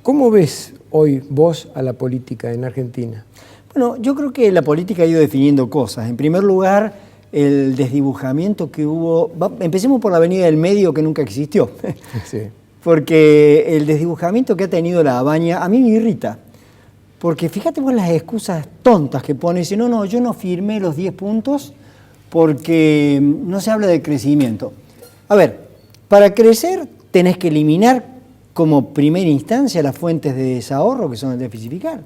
¿Cómo ves hoy vos a la política en Argentina? Bueno, yo creo que la política ha ido definiendo cosas. En primer lugar, el desdibujamiento que hubo... Empecemos por la Avenida del Medio, que nunca existió. Sí. Porque el desdibujamiento que ha tenido la Baña a mí me irrita. Porque fíjate vos las excusas tontas que pone. Dice, no, yo no firmé los 10 puntos porque no se habla de crecimiento. A ver, para crecer tenés que eliminar como primera instancia las fuentes de desahorro, que son el déficit fiscal.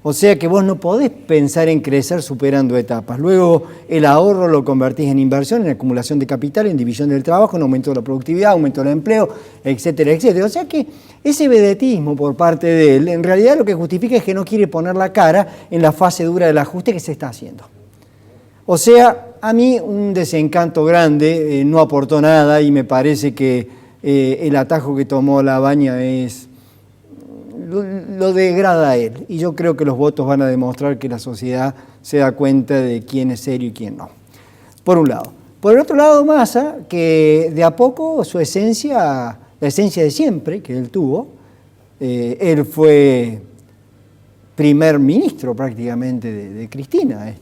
O sea que vos no podés pensar en crecer superando etapas. Luego el ahorro lo convertís en inversión, en acumulación de capital, en división del trabajo, en aumento de la productividad, aumento del empleo, etcétera, etcétera. O sea que ese vedetismo por parte de él, en realidad lo que justifica es que no quiere poner la cara en la fase dura del ajuste que se está haciendo. O sea, a mí un desencanto grande, no aportó nada y me parece que el atajo que tomó la Baña lo degrada a él. Y yo creo que los votos van a demostrar que la sociedad se da cuenta de quién es serio y quién no. Por un lado. Por el otro lado, Massa, que de a poco su esencia, la esencia de siempre que él tuvo, él fue primer ministro prácticamente de Cristina,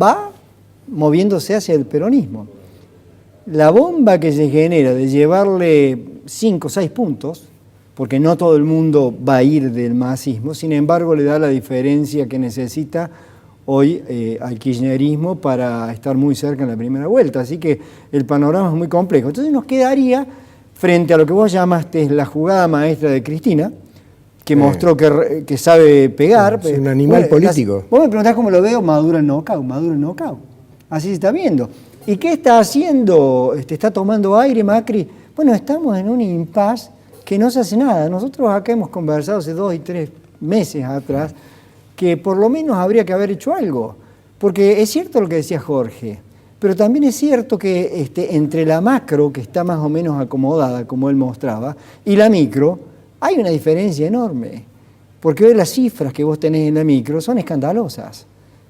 va moviéndose hacia el peronismo. La bomba que se genera de llevarle 5 o 6 puntos, porque no todo el mundo va a ir del masismo, sin embargo le da la diferencia que necesita hoy al kirchnerismo para estar muy cerca en la primera vuelta. Así que el panorama es muy complejo. Entonces nos quedaría, frente a lo que vos llamaste la jugada maestra de Cristina, que mostró que sabe pegar. Es un animal político. Vos me preguntás cómo lo veo, maduro el knockout. Así se está viendo. ¿Y qué está haciendo? ¿Está tomando aire Macri? Bueno, estamos en un impasse que no se hace nada. Nosotros acá hemos conversado hace 2 y 3 meses atrás que por lo menos habría que haber hecho algo. Porque es cierto lo que decía Jorge, pero también es cierto que entre la macro, que está más o menos acomodada, como él mostraba, y la micro, hay una diferencia enorme. Porque hoy las cifras que vos tenés en la micro son escandalosas.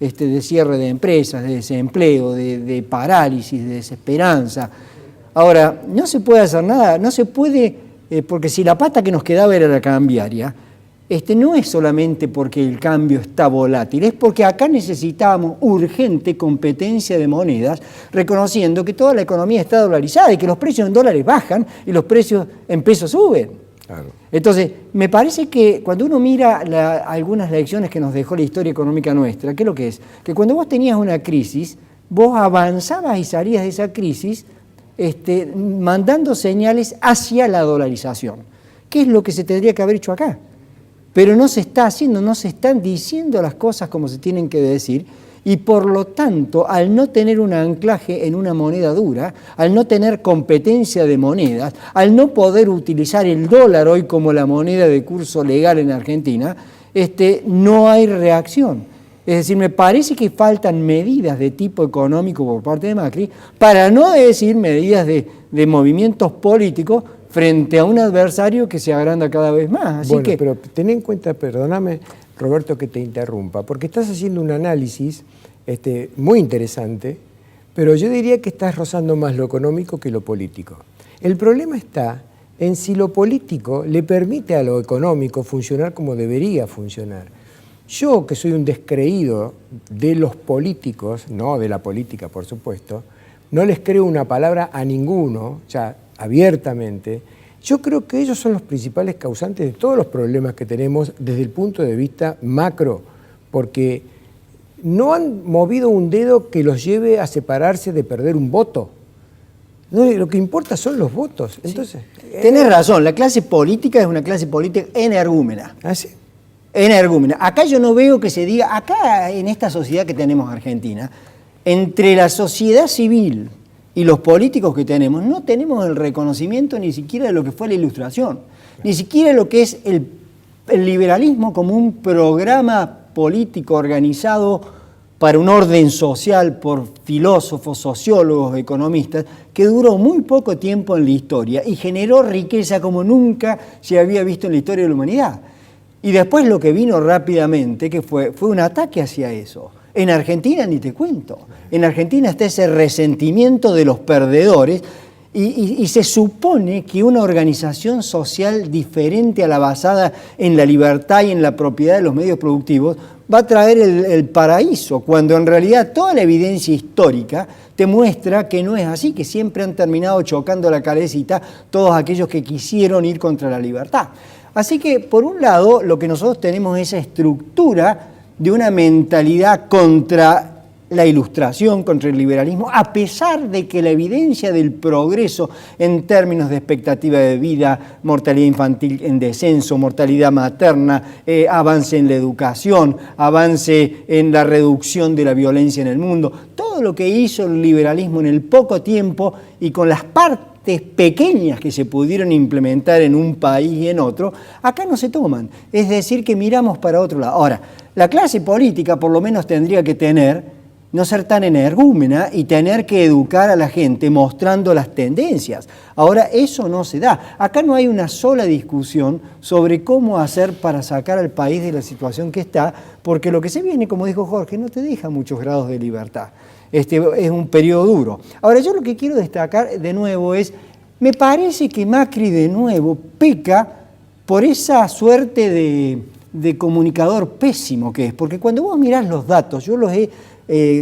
De cierre de empresas, de desempleo, de parálisis, de desesperanza. Ahora, no se puede hacer nada, no se puede, porque si la pata que nos quedaba era la cambiaria, no es solamente porque el cambio está volátil, es porque acá necesitábamos urgente competencia de monedas, reconociendo que toda la economía está dolarizada y que los precios en dólares bajan y los precios en pesos suben. Claro. Entonces, me parece que cuando uno mira algunas lecciones que nos dejó la historia económica nuestra, ¿qué es lo que es? Que cuando vos tenías una crisis, vos avanzabas y salías de esa crisis mandando señales hacia la dolarización. ¿Qué es lo que se tendría que haber hecho acá? Pero no se está haciendo, no se están diciendo las cosas como se tienen que decir, y por lo tanto, al no tener un anclaje en una moneda dura, al no tener competencia de monedas, al no poder utilizar el dólar hoy como la moneda de curso legal en Argentina, no hay reacción. Es decir, me parece que faltan medidas de tipo económico por parte de Macri, para no decir medidas de movimientos políticos frente a un adversario que se agranda cada vez más. Así que... pero ten en cuenta, perdóname, Roberto, que te interrumpa, porque estás haciendo un análisis muy interesante, pero yo diría que estás rozando más lo económico que lo político. El problema está en si lo político le permite a lo económico funcionar como debería funcionar. Yo, que soy un descreído de los políticos, no de la política, por supuesto, no les creo una palabra a ninguno, ya abiertamente. Yo creo que ellos son los principales causantes de todos los problemas que tenemos desde el punto de vista macro, porque no han movido un dedo que los lleve a separarse de perder un voto. No, lo que importa son los votos. Entonces, tenés razón, la clase política es una clase política energúmena. ¿Ah, sí? Energúmena. Acá yo no veo que se diga, acá en esta sociedad que tenemos Argentina, entre la sociedad civil y los políticos que tenemos, no tenemos el reconocimiento ni siquiera de lo que fue la Ilustración, ni siquiera lo que es el liberalismo como un programa político organizado para un orden social por filósofos, sociólogos, economistas, que duró muy poco tiempo en la historia y generó riqueza como nunca se había visto en la historia de la humanidad. Y después lo que vino rápidamente, que fue un ataque hacia eso. En Argentina ni te cuento. En Argentina está ese resentimiento de los perdedores Y se supone que una organización social diferente a la basada en la libertad y en la propiedad de los medios productivos va a traer el paraíso, cuando en realidad toda la evidencia histórica te muestra que no es así, que siempre han terminado chocando la cabecita todos aquellos que quisieron ir contra la libertad. Así que, por un lado, lo que nosotros tenemos es esa estructura de una mentalidad contra la ilustración, contra el liberalismo, a pesar de que la evidencia del progreso en términos de expectativa de vida, mortalidad infantil en descenso, mortalidad materna, avance en la educación, avance en la reducción de la violencia en el mundo, todo lo que hizo el liberalismo en el poco tiempo y con las partes pequeñas que se pudieron implementar en un país y en otro, acá no se toman. Es decir, que miramos para otro lado. Ahora, la clase política por lo menos tendría que no ser tan energúmena y tener que educar a la gente mostrando las tendencias. Ahora, eso no se da. Acá no hay una sola discusión sobre cómo hacer para sacar al país de la situación que está, porque lo que se viene, como dijo Jorge, no te deja muchos grados de libertad. Es un periodo duro. Ahora, yo lo que quiero destacar de nuevo es, me parece que Macri de nuevo peca por esa suerte de comunicador pésimo que es, porque cuando vos mirás los datos, yo los he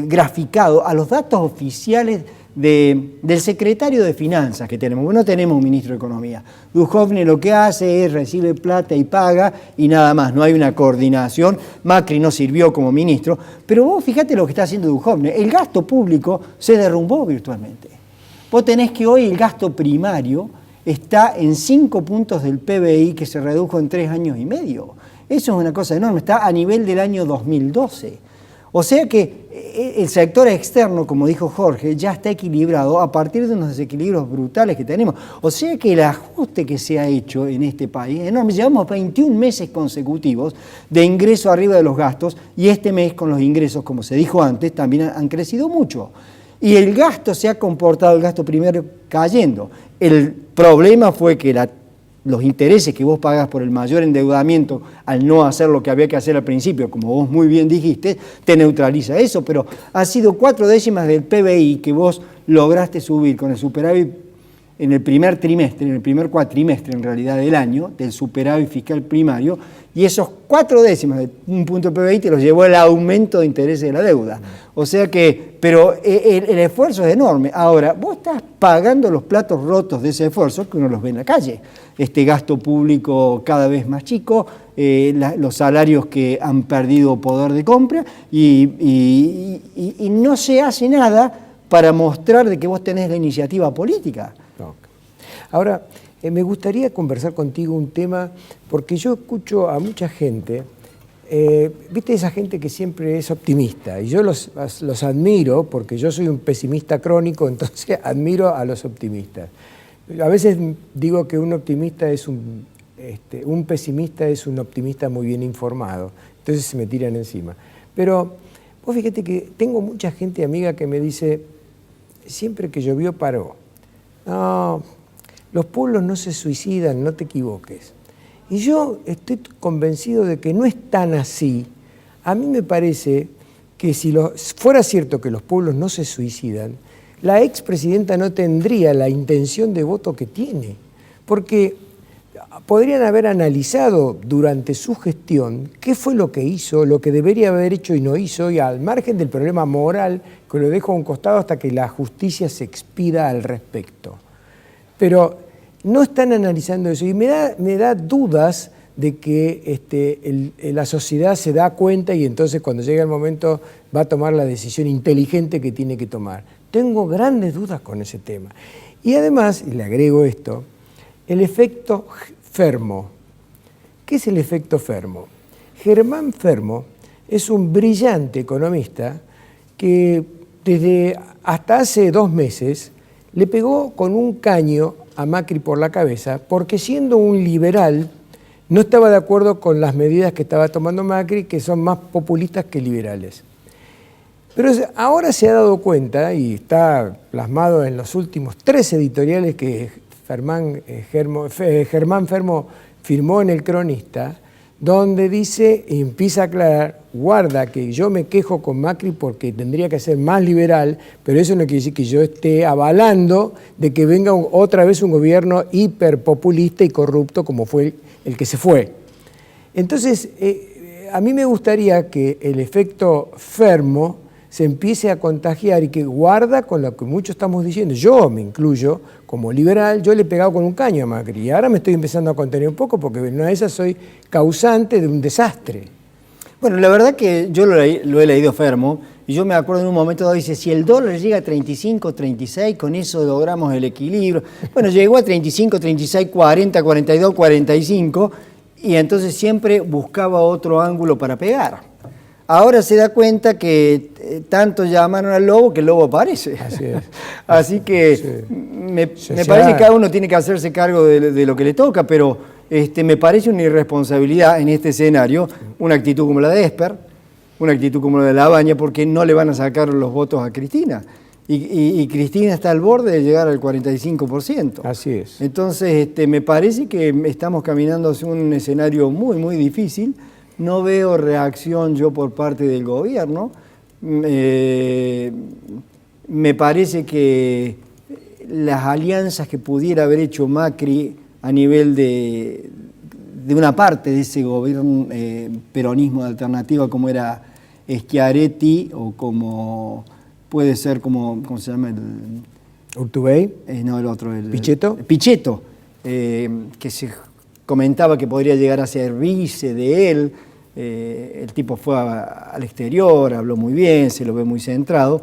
graficado a los datos oficiales del secretario de Finanzas que tenemos. No tenemos un ministro de Economía. Duhovne lo que hace es recibe plata y paga y nada más, no hay una coordinación. Macri no sirvió como ministro, pero vos fíjate lo que está haciendo Duhovne. El gasto público se derrumbó virtualmente. Vos tenés que hoy el gasto primario está en 5 puntos del PBI que se redujo en 3 años y medio. Eso es una cosa enorme, está a nivel del año 2012. O sea que el sector externo, como dijo Jorge, ya está equilibrado a partir de unos desequilibrios brutales que tenemos. O sea que el ajuste que se ha hecho en este país es enorme. Llevamos 21 meses consecutivos de ingreso arriba de los gastos y este mes con los ingresos, como se dijo antes, también han crecido mucho. Y el gasto se ha comportado, el gasto primario, cayendo. El problema fue que los intereses que vos pagás por el mayor endeudamiento al no hacer lo que había que hacer al principio, como vos muy bien dijiste, te neutraliza eso, pero ha sido 4 décimas del PBI que vos lograste subir con el superávit en el primer trimestre, en el primer cuatrimestre en realidad del año, del superávit fiscal primario, y esos 4 décimas de un punto de PBI te los llevó el aumento de intereses de la deuda. O sea que, pero el esfuerzo es enorme. Ahora, vos estás pagando los platos rotos de ese esfuerzo que uno los ve en la calle. Este gasto público cada vez más chico, los salarios que han perdido poder de compra y no se hace nada para mostrar de que vos tenés la iniciativa política. Ahora, me gustaría conversar contigo un tema, porque yo escucho a mucha gente, viste esa gente que siempre es optimista, y yo los admiro, porque yo soy un pesimista crónico, entonces admiro a los optimistas. A veces digo que un optimista es un pesimista es un optimista muy bien informado, entonces se me tiran encima. Pero vos fíjate que tengo mucha gente amiga que me dice, siempre que llovió paró. No, los pueblos no se suicidan, no te equivoques. Y yo estoy convencido de que no es tan así. A mí me parece que si fuera cierto que los pueblos no se suicidan, la expresidenta no tendría la intención de voto que tiene, porque podrían haber analizado durante su gestión qué fue lo que hizo, lo que debería haber hecho y no hizo, y al margen del problema moral, que lo dejo a un costado hasta que la justicia se expida al respecto. Pero no están analizando eso y me da dudas de que la sociedad se da cuenta y entonces cuando llegue el momento va a tomar la decisión inteligente que tiene que tomar. Tengo grandes dudas con ese tema. Y además, y le agrego esto, el efecto Fermo. ¿Qué es el efecto Fermo? Germán Fermo es un brillante economista que hasta hace 2 meses le pegó con un caño a Macri por la cabeza porque siendo un liberal no estaba de acuerdo con las medidas que estaba tomando Macri, que son más populistas que liberales. Pero ahora se ha dado cuenta, y está plasmado en los últimos 3 editoriales que Germán Fermo firmó en El Cronista, donde dice y empieza a aclarar, guarda que yo me quejo con Macri porque tendría que ser más liberal, pero eso no quiere decir que yo esté avalando de que venga otra vez un gobierno hiperpopulista y corrupto como fue el que se fue. Entonces, a mí me gustaría que el efecto Fermo se empiece a contagiar y que guarda con lo que muchos estamos diciendo. Yo me incluyo, como liberal, yo le he pegado con un caño a Macri y ahora me estoy empezando a contener un poco porque en una de esas soy causante de un desastre. Bueno, la verdad que yo lo he leído Fermo y yo me acuerdo en un momento dado, dice, si el dólar llega a 35, 36, con eso logramos el equilibrio. Bueno, llegó a 35, 36, 40, 42, 45 y entonces siempre buscaba otro ángulo para pegar. Ahora se da cuenta que tanto llamaron al lobo que el lobo aparece. Así es. Así que Sí. me parece que cada uno tiene que hacerse cargo de lo que le toca, pero me parece una irresponsabilidad en este escenario, una actitud como la de Esper, una actitud como la de Labaña, porque no le van a sacar los votos a Cristina. Y Cristina está al borde de llegar al 45%. Así es. Entonces, me parece que estamos caminando hacia un escenario muy, muy difícil. No veo reacción yo por parte del gobierno. Me parece que las alianzas que pudiera haber hecho Macri a nivel de una parte de ese gobierno peronismo de alternativa como era Schiaretti o como puede ser ¿cómo se llama? Urtubey. No, el otro. ¿Pichetto? Pichetto, que se comentaba que podría llegar a ser vice de él. El tipo fue al exterior, habló muy bien, se lo ve muy centrado,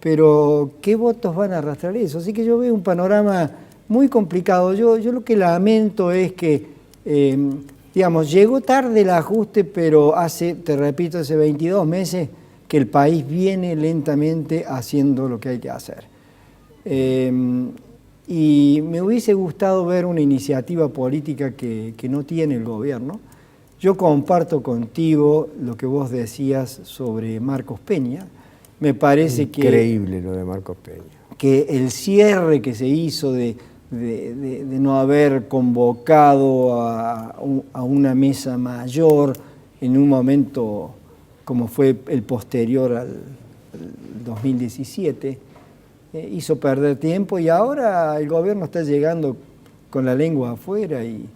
pero ¿qué votos van a arrastrar eso? Así que yo veo un panorama muy complicado. Yo lo que lamento es que, digamos, llegó tarde el ajuste, pero te repito, hace 22 meses que el país viene lentamente haciendo lo que hay que hacer. Y me hubiese gustado ver una iniciativa política que no tiene el gobierno. Yo comparto contigo lo que vos decías sobre Marcos Peña. Me parece Increíble lo de Marcos Peña. Que el cierre que se hizo de no haber convocado a una mesa mayor en un momento como fue el posterior al 2017, hizo perder tiempo y ahora el gobierno está llegando con la lengua afuera y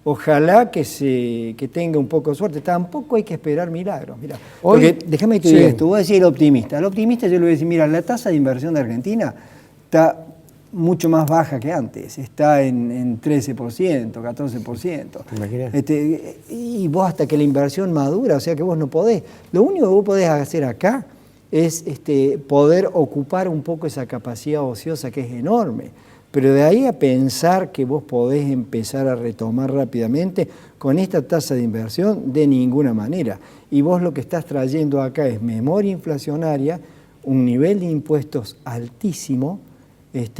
ojalá que tenga un poco de suerte. Tampoco hay que esperar milagros. Mirá, porque déjame que te diga esto, voy a decir el optimista. Al optimista yo le voy a decir, mira, la tasa de inversión de Argentina está mucho más baja que antes, está en 13%, 14%. Imagínate. Y vos hasta que la inversión madura, o sea que vos no podés. Lo único que vos podés hacer acá es poder ocupar un poco esa capacidad ociosa que es enorme. Pero de ahí a pensar que vos podés empezar a retomar rápidamente con esta tasa de inversión, de ninguna manera. Y vos lo que estás trayendo acá es memoria inflacionaria, un nivel de impuestos altísimo,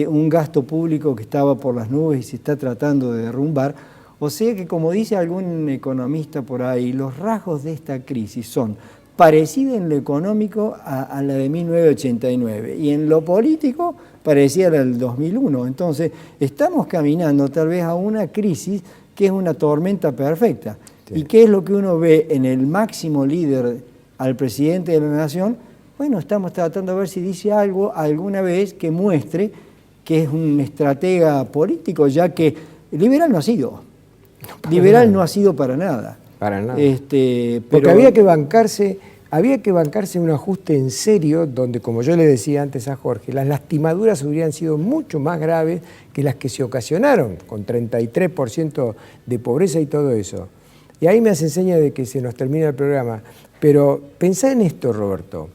un gasto público que estaba por las nubes y se está tratando de derrumbar. O sea que, como dice algún economista por ahí, los rasgos de esta crisis son parecidos en lo económico a la de 1989 y en lo político parecida a la del 2001. Entonces, estamos caminando tal vez a una crisis que es una tormenta perfecta. Sí. ¿Y qué es lo que uno ve en el máximo líder, al presidente de la nación? Bueno, estamos tratando de ver si dice algo alguna vez que muestre que es un estratega político, ya que liberal no ha sido. Liberal no ha sido para nada. Para nada. Pero porque había que bancarse un ajuste en serio, donde, como yo le decía antes a Jorge, las lastimaduras hubieran sido mucho más graves que las que se ocasionaron, con 33% de pobreza y todo eso. Y ahí me hace seña de que se nos termina el programa. Pero pensá en esto, Roberto.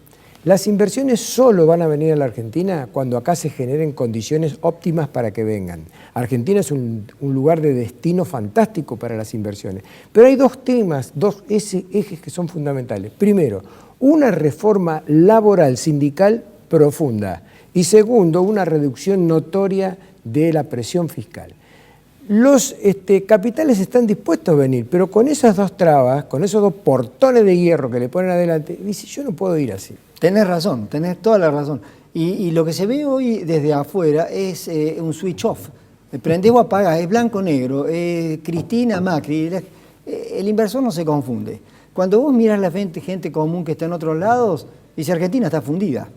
Las inversiones solo van a venir a la Argentina cuando acá se generen condiciones óptimas para que vengan. Argentina es un lugar de destino fantástico para las inversiones. Pero hay dos temas, dos ejes que son fundamentales. Primero, una reforma laboral sindical profunda. Y segundo, una reducción notoria de la presión fiscal. Los capitales están dispuestos a venir, pero con esas dos trabas, con esos dos portones de hierro que le ponen adelante, dice, yo no puedo ir así. Tenés razón, tenés toda la razón. Y lo que se ve hoy desde afuera es un switch off. Prendés o apagás, es blanco-negro, Cristina, Macri. el inversor no se confunde. Cuando vos mirás la gente común que está en otros lados, dice Argentina está fundida.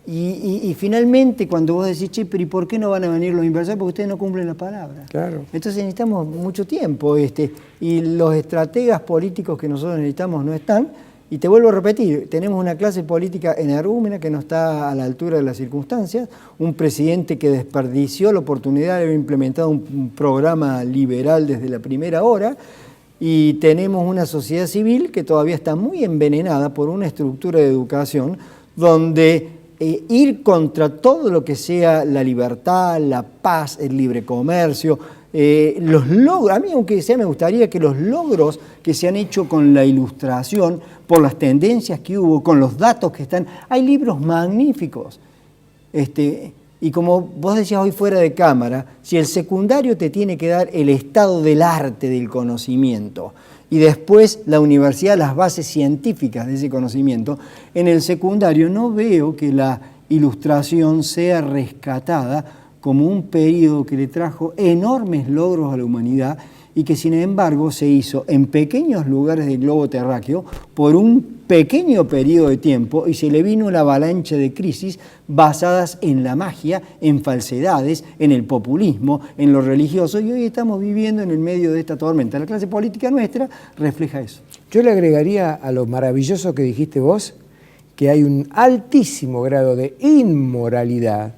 Y finalmente cuando vos decís, che, pero ¿y por qué no van a venir los inversores? Porque ustedes no cumplen la palabra. Claro. Entonces necesitamos mucho tiempo, y los estrategas políticos que nosotros necesitamos no están. Y te vuelvo a repetir, tenemos una clase política energúmena que no está a la altura de las circunstancias, un presidente que desperdició la oportunidad de haber implementado un programa liberal desde la primera hora, y tenemos una sociedad civil que todavía está muy envenenada por una estructura de educación donde ir contra todo lo que sea la libertad, la paz, el libre comercio, los logros, a mí aunque sea me gustaría que los logros que se han hecho con la ilustración, por las tendencias que hubo, con los datos que están, hay libros magníficos. Y como vos decías hoy fuera de cámara, si el secundario te tiene que dar el estado del arte del conocimiento y después la universidad las bases científicas de ese conocimiento, en el secundario no veo que la ilustración sea rescatada como un periodo que le trajo enormes logros a la humanidad y que sin embargo se hizo en pequeños lugares del globo terráqueo por un pequeño periodo de tiempo y se le vino una avalancha de crisis basadas en la magia, en falsedades, en el populismo, en lo religioso, y hoy estamos viviendo en el medio de esta tormenta. La clase política nuestra refleja eso. Yo le agregaría a lo maravilloso que dijiste vos, que hay un altísimo grado de inmoralidad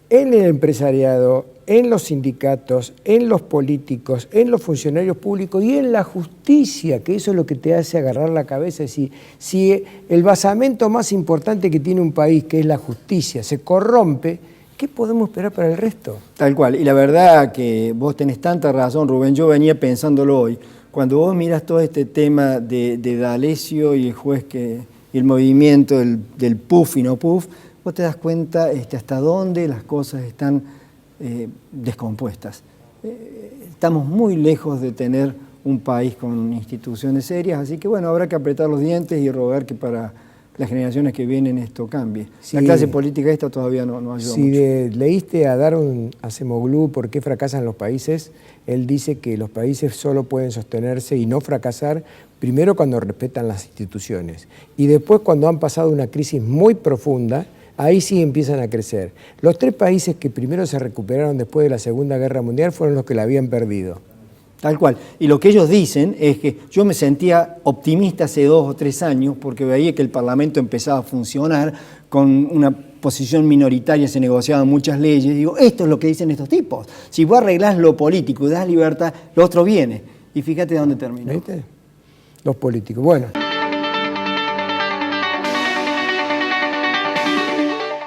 en el empresariado, en los sindicatos, en los políticos, en los funcionarios públicos y en la justicia, que eso es lo que te hace agarrar la cabeza. Es decir, si el basamento más importante que tiene un país, que es la justicia, se corrompe, ¿qué podemos esperar para el resto? Tal cual, y la verdad que vos tenés tanta razón, Rubén, yo venía pensándolo hoy. Cuando vos mirás todo este tema de D'Alessio y el juez y el movimiento del PUF y no PUF, vos te das cuenta hasta dónde las cosas están descompuestas. Estamos muy lejos de tener un país con instituciones serias, así que bueno, habrá que apretar los dientes y rogar que para las generaciones que vienen esto cambie. Sí. La clase política esta todavía no ayuda mucho. Si leíste a Daron Acemoglu por qué fracasan los países, él dice que los países solo pueden sostenerse y no fracasar primero cuando respetan las instituciones y después cuando han pasado una crisis muy profunda. Ahí sí empiezan a crecer. Los 3 países que primero se recuperaron después de la Segunda Guerra Mundial fueron los que la habían perdido. Tal cual. Y lo que ellos dicen es que yo me sentía optimista hace 2 o 3 años porque veía que el Parlamento empezaba a funcionar con una posición minoritaria, se negociaban muchas leyes. Digo, esto es lo que dicen estos tipos. Si vos arreglás lo político y das libertad, lo otro viene. Y fíjate dónde terminó. ¿Viste? Los políticos. Bueno.